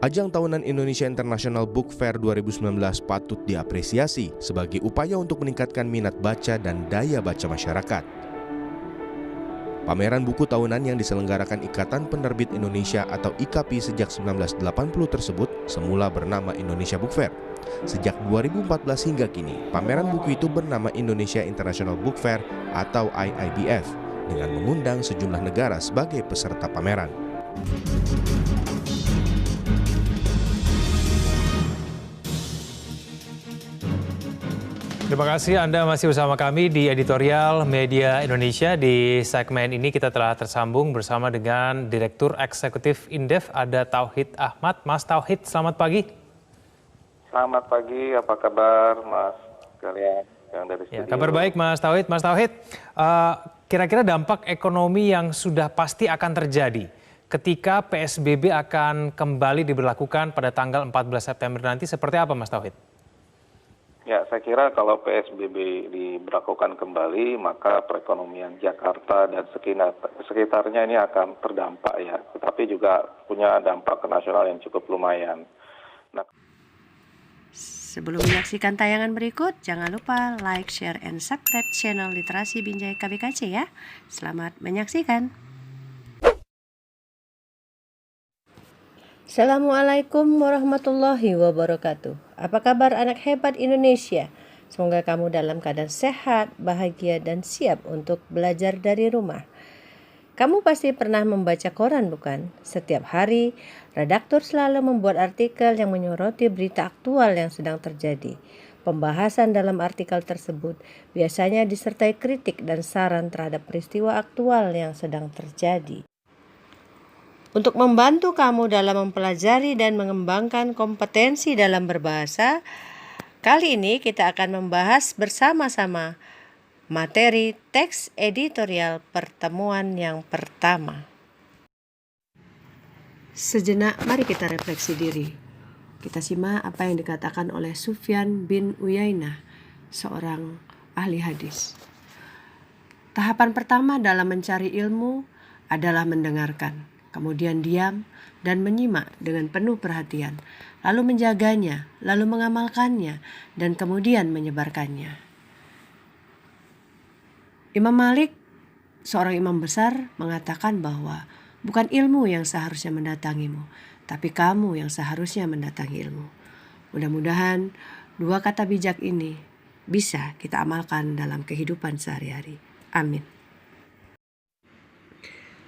Ajang tahunan Indonesia International Book Fair 2019 patut diapresiasi sebagai upaya untuk meningkatkan minat baca dan daya baca masyarakat. Pameran buku tahunan yang diselenggarakan Ikatan Penerbit Indonesia atau IKAPI sejak 1980 tersebut semula bernama Indonesia Book Fair. Sejak 2014 hingga kini, pameran buku itu bernama Indonesia International Book Fair atau IIBF dengan mengundang sejumlah negara sebagai peserta pameran. Terima kasih Anda masih bersama kami di Editorial Media Indonesia. Di segmen ini kita telah tersambung bersama dengan Direktur Eksekutif Indef, ada Tauhid Ahmad. Mas Tauhid, selamat pagi. Selamat pagi, apa kabar Mas kalian yang dari studio? Kabar baik Mas Tauhid. Mas Tauhid, kira-kira dampak ekonomi yang sudah pasti akan terjadi ketika PSBB akan kembali diberlakukan pada tanggal 14 September nanti seperti apa Mas Tauhid? Ya, saya kira kalau PSBB diberlakukan kembali, maka perekonomian Jakarta dan sekitarnya ini akan terdampak ya. Tetapi juga punya dampak ke nasional yang cukup lumayan. Sebelum menyaksikan tayangan berikut, jangan lupa like, share, and subscribe channel Literasi Binjai KBKC ya. Selamat menyaksikan. Assalamualaikum warahmatullahi wabarakatuh. Apa kabar anak hebat Indonesia? Semoga kamu dalam keadaan sehat, bahagia, dan siap untuk belajar dari rumah. Kamu pasti pernah membaca koran bukan? Setiap hari, redaktur selalu membuat artikel yang menyoroti berita aktual yang sedang terjadi. Pembahasan dalam artikel tersebut biasanya disertai kritik dan saran terhadap peristiwa aktual yang sedang terjadi. Untuk membantu kamu dalam mempelajari dan mengembangkan kompetensi dalam berbahasa, kali ini kita akan membahas bersama-sama materi teks editorial pertemuan yang pertama. Sejenak, mari kita refleksi diri. Kita simak apa yang dikatakan oleh Sufyan bin Uyainah, seorang ahli hadis. Tahapan pertama dalam mencari ilmu adalah mendengarkan, kemudian diam dan menyimak dengan penuh perhatian, lalu menjaganya, lalu mengamalkannya, dan kemudian menyebarkannya. Imam Malik, seorang imam besar, mengatakan bahwa bukan ilmu yang seharusnya mendatangimu, tapi kamu yang seharusnya mendatangi ilmu. Mudah-mudahan dua kata bijak ini bisa kita amalkan dalam kehidupan sehari-hari. Amin.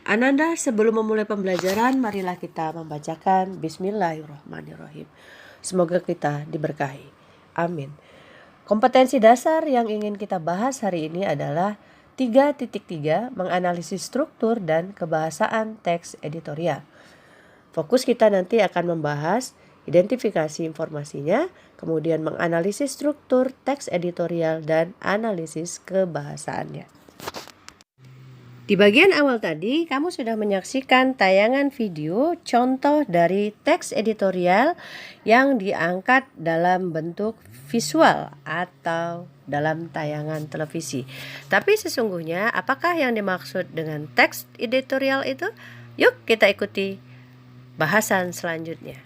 Ananda, sebelum memulai pembelajaran, marilah kita membacakan Bismillahirrahmanirrahim. Semoga kita diberkahi. Amin. Kompetensi dasar yang ingin kita bahas hari ini adalah 3.3 menganalisis struktur dan kebahasaan teks editorial. Fokus kita nanti akan membahas identifikasi informasinya, kemudian menganalisis struktur teks editorial dan analisis kebahasaannya. Di bagian awal tadi, kamu sudah menyaksikan tayangan video contoh dari teks editorial yang diangkat dalam bentuk visual atau dalam tayangan televisi. Tapi sesungguhnya, apakah yang dimaksud dengan teks editorial itu? Yuk kita ikuti bahasan selanjutnya.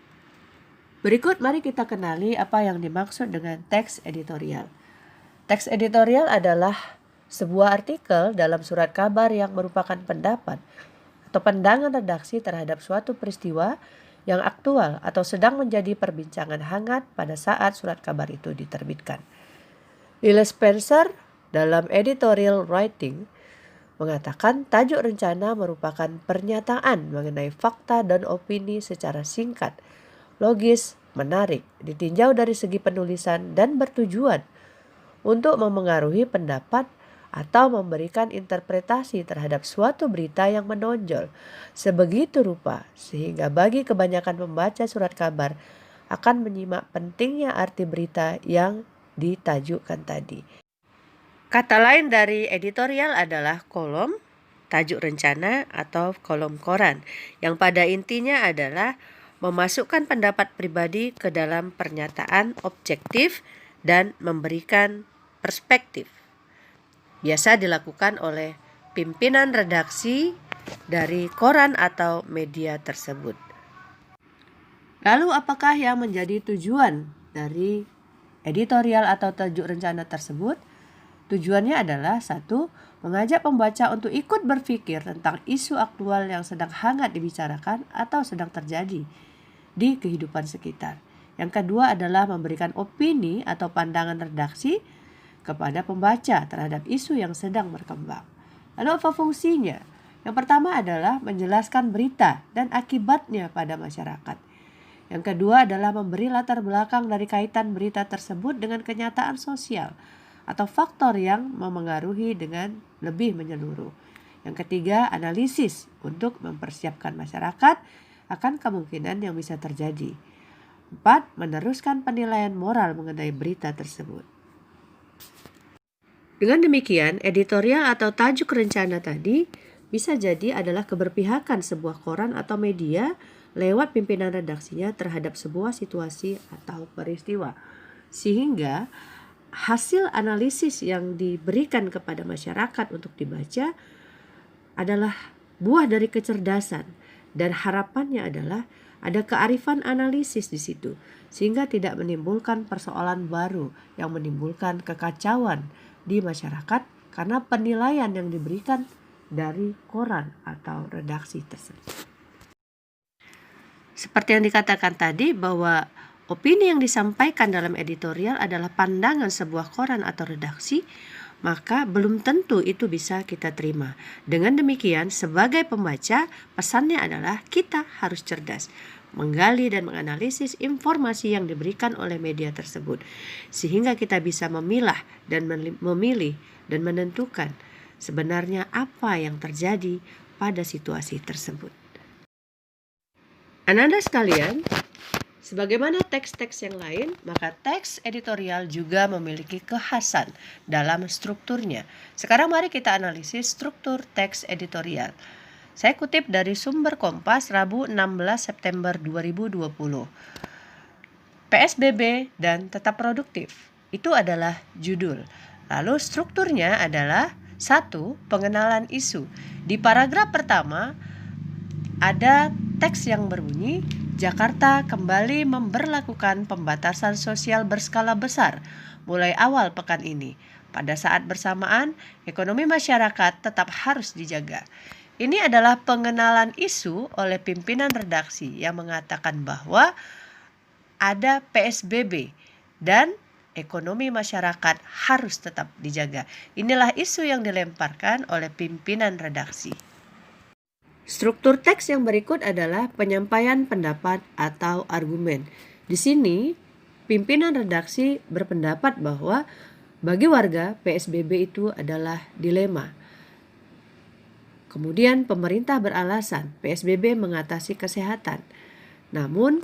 Berikut mari kita kenali apa yang dimaksud dengan teks editorial. Teks editorial adalah sebuah artikel dalam surat kabar yang merupakan pendapat atau pandangan redaksi terhadap suatu peristiwa yang aktual atau sedang menjadi perbincangan hangat pada saat surat kabar itu diterbitkan. Lyle Spencer dalam editorial writing mengatakan tajuk rencana merupakan pernyataan mengenai fakta dan opini secara singkat, logis, menarik, ditinjau dari segi penulisan dan bertujuan untuk memengaruhi pendapat atau memberikan interpretasi terhadap suatu berita yang menonjol sebegitu rupa sehingga bagi kebanyakan pembaca surat kabar akan menyimak pentingnya arti berita yang ditajukkan tadi. Kata lain dari editorial adalah kolom, tajuk rencana atau kolom koran yang pada intinya adalah memasukkan pendapat pribadi ke dalam pernyataan objektif dan memberikan perspektif. Biasa dilakukan oleh pimpinan redaksi dari koran atau media tersebut. Lalu apakah yang menjadi tujuan dari editorial atau tajuk rencana tersebut? Tujuannya adalah satu, mengajak pembaca untuk ikut berpikir tentang isu aktual yang sedang hangat dibicarakan atau sedang terjadi di kehidupan sekitar. Yang kedua adalah memberikan opini atau pandangan redaksi kepada pembaca terhadap isu yang sedang berkembang. Lalu apa fungsinya? Yang pertama adalah menjelaskan berita dan akibatnya pada masyarakat. Yang kedua adalah memberi latar belakang dari kaitan berita tersebut dengan kenyataan sosial atau faktor yang memengaruhi dengan lebih menyeluruh. Yang ketiga, analisis untuk mempersiapkan masyarakat akan kemungkinan yang bisa terjadi. 4. Meneruskan penilaian moral mengenai berita tersebut. Dengan demikian, editorial atau tajuk rencana tadi bisa jadi adalah keberpihakan sebuah koran atau media lewat pimpinan redaksinya terhadap sebuah situasi atau peristiwa. Sehingga hasil analisis yang diberikan kepada masyarakat untuk dibaca adalah buah dari kecerdasan, dan harapannya adalah ada kearifan analisis di situ sehingga tidak menimbulkan persoalan baru yang menimbulkan kekacauan di masyarakat karena penilaian yang diberikan dari koran atau redaksi tersebut. Seperti yang dikatakan tadi bahwa opini yang disampaikan dalam editorial adalah pandangan sebuah koran atau redaksi, maka belum tentu itu bisa kita terima. Dengan demikian, sebagai pembaca, pesannya adalah kita harus cerdas, menggali dan menganalisis informasi yang diberikan oleh media tersebut, sehingga kita bisa memilah dan memilih dan menentukan sebenarnya apa yang terjadi pada situasi tersebut. Anak-anak sekalian, sebagaimana teks-teks yang lain, maka teks editorial juga memiliki kekhasan dalam strukturnya. Sekarang mari kita analisis struktur teks editorial. Saya kutip dari sumber Kompas Rabu 16 September 2020. PSBB dan tetap produktif. Itu adalah judul. Lalu strukturnya adalah 1. Pengenalan isu. Di paragraf pertama ada teks yang berbunyi, Jakarta kembali memberlakukan pembatasan sosial berskala besar mulai awal pekan ini. Pada saat bersamaan, ekonomi masyarakat tetap harus dijaga. Ini adalah pengenalan isu oleh pimpinan redaksi yang mengatakan bahwa ada PSBB dan ekonomi masyarakat harus tetap dijaga. Inilah isu yang dilemparkan oleh pimpinan redaksi. Struktur teks yang berikut adalah penyampaian pendapat atau argumen. Di sini, pimpinan redaksi berpendapat bahwa bagi warga PSBB itu adalah dilema. Kemudian pemerintah beralasan PSBB mengatasi kesehatan. Namun,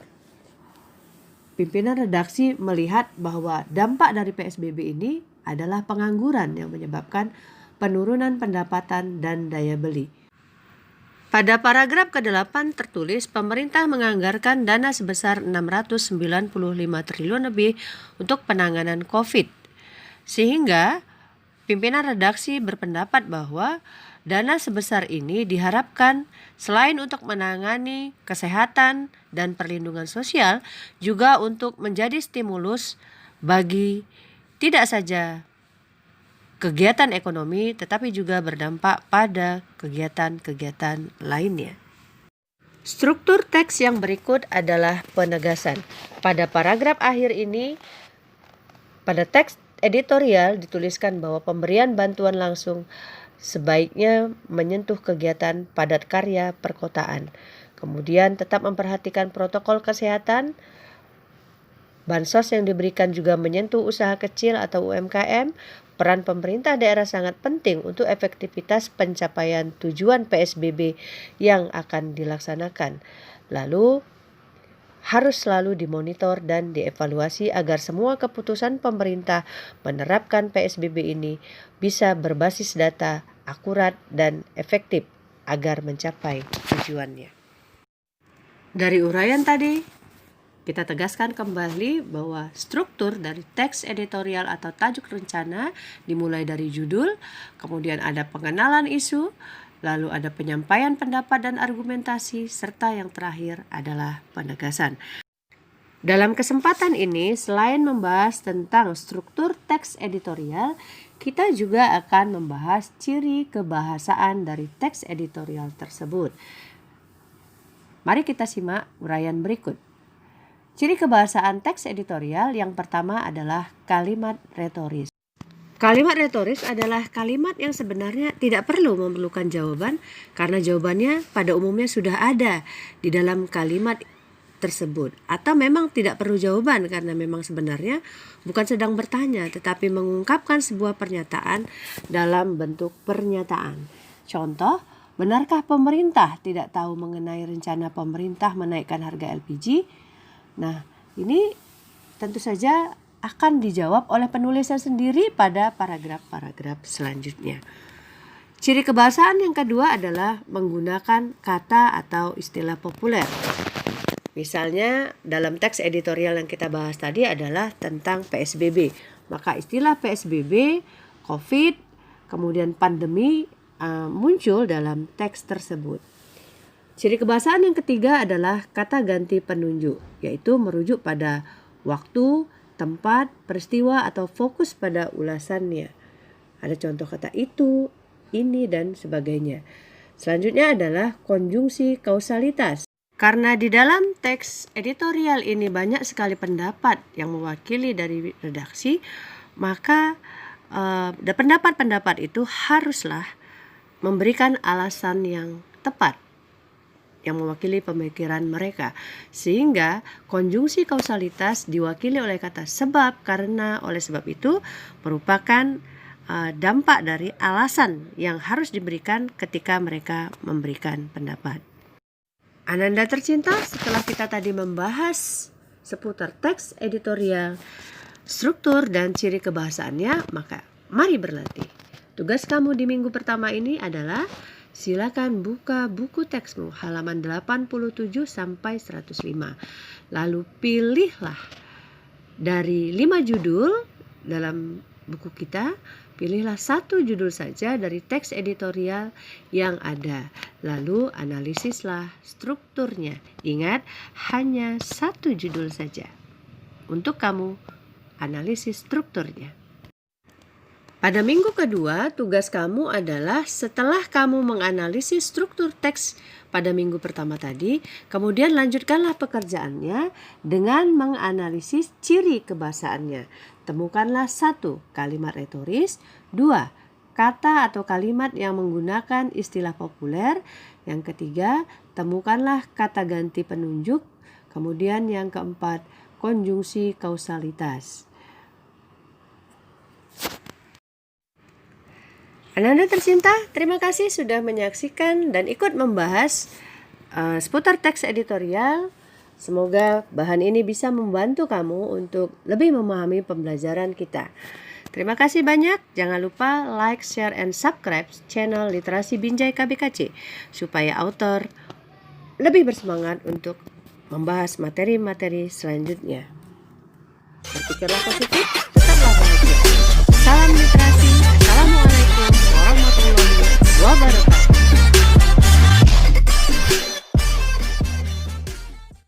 pimpinan redaksi melihat bahwa dampak dari PSBB ini adalah pengangguran yang menyebabkan penurunan pendapatan dan daya beli. Pada paragraf ke-8 tertulis pemerintah menganggarkan dana sebesar 695 triliun lebih untuk penanganan COVID. Sehingga pimpinan redaksi berpendapat bahwa dana sebesar ini diharapkan selain untuk menangani kesehatan dan perlindungan sosial, juga untuk menjadi stimulus bagi tidak saja kegiatan ekonomi, tetapi juga berdampak pada kegiatan-kegiatan lainnya. Struktur teks yang berikut adalah penegasan. Pada paragraf akhir ini, pada teks editorial dituliskan bahwa pemberian bantuan langsung sebaiknya menyentuh kegiatan padat karya perkotaan. Kemudian tetap memperhatikan protokol kesehatan. Bansos yang diberikan juga menyentuh usaha kecil atau UMKM. Peran pemerintah daerah sangat penting untuk efektivitas pencapaian tujuan PSBB yang akan dilaksanakan. Lalu harus selalu dimonitor dan dievaluasi agar semua keputusan pemerintah menerapkan PSBB ini bisa berbasis data, akurat dan efektif agar mencapai tujuannya. Dari uraian tadi, kita tegaskan kembali bahwa struktur dari teks editorial atau tajuk rencana dimulai dari judul, kemudian ada pengenalan isu, lalu ada penyampaian pendapat dan argumentasi, serta yang terakhir adalah penegasan. Dalam kesempatan ini, selain membahas tentang struktur teks editorial, kita juga akan membahas ciri kebahasaan dari teks editorial tersebut. Mari kita simak uraian berikut. Ciri kebahasaan teks editorial yang pertama adalah kalimat retoris. Kalimat retoris adalah kalimat yang sebenarnya tidak perlu memerlukan jawaban karena jawabannya pada umumnya sudah ada di dalam kalimat tersebut, atau memang tidak perlu jawaban karena memang sebenarnya bukan sedang bertanya tetapi mengungkapkan sebuah pernyataan dalam bentuk pernyataan. Contoh, benarkah pemerintah tidak tahu mengenai rencana pemerintah menaikkan harga LPG? Nah, ini tentu saja akan dijawab oleh penulisnya sendiri pada paragraf-paragraf selanjutnya. Ciri kebahasaan yang kedua adalah menggunakan kata atau istilah populer. Misalnya dalam teks editorial yang kita bahas tadi adalah tentang PSBB. Maka istilah PSBB, COVID, kemudian pandemi muncul dalam teks tersebut. Ciri kebahasaan yang ketiga adalah kata ganti penunjuk, yaitu merujuk pada waktu, tempat, peristiwa, atau fokus pada ulasannya. Ada contoh kata itu, ini, dan sebagainya. Selanjutnya adalah konjungsi kausalitas. Karena di dalam teks editorial ini banyak sekali pendapat yang mewakili dari redaksi, maka pendapat-pendapat itu haruslah memberikan alasan yang tepat yang mewakili pemikiran mereka. Sehingga konjungsi kausalitas diwakili oleh kata sebab, karena oleh sebab itu merupakan dampak dari alasan yang harus diberikan ketika mereka memberikan pendapat. Ananda tercinta, setelah kita tadi membahas seputar teks editorial, struktur dan ciri kebahasaannya, maka mari berlatih. Tugas kamu di minggu pertama ini adalah silakan buka buku teksmu halaman 87 sampai 105. Lalu pilihlah dari 5 judul dalam buku kita, pilihlah satu judul saja dari teks editorial yang ada. Lalu analisislah strukturnya. Ingat, hanya satu judul saja. Untuk kamu, analisis strukturnya. Pada minggu kedua, tugas kamu adalah setelah kamu menganalisis struktur teks pada minggu pertama tadi, kemudian lanjutkanlah pekerjaannya dengan menganalisis ciri kebahasaannya. Temukanlah 1. Kalimat retoris, 2. Kata atau kalimat yang menggunakan istilah populer, yang ketiga, temukanlah kata ganti penunjuk, kemudian yang keempat, konjungsi kausalitas. Ananda tercinta, terima kasih sudah menyaksikan dan ikut membahas seputar teks editorial. Semoga bahan ini bisa membantu kamu untuk lebih memahami pembelajaran kita. Terima kasih banyak. Jangan lupa like, share, and subscribe channel Literasi Binjai KBKC supaya author lebih bersemangat untuk membahas materi-materi selanjutnya. Berpikirlah positif, tetaplah bahagia. Salam literasi. Assalamualaikum warahmatullahi wabarakatuh.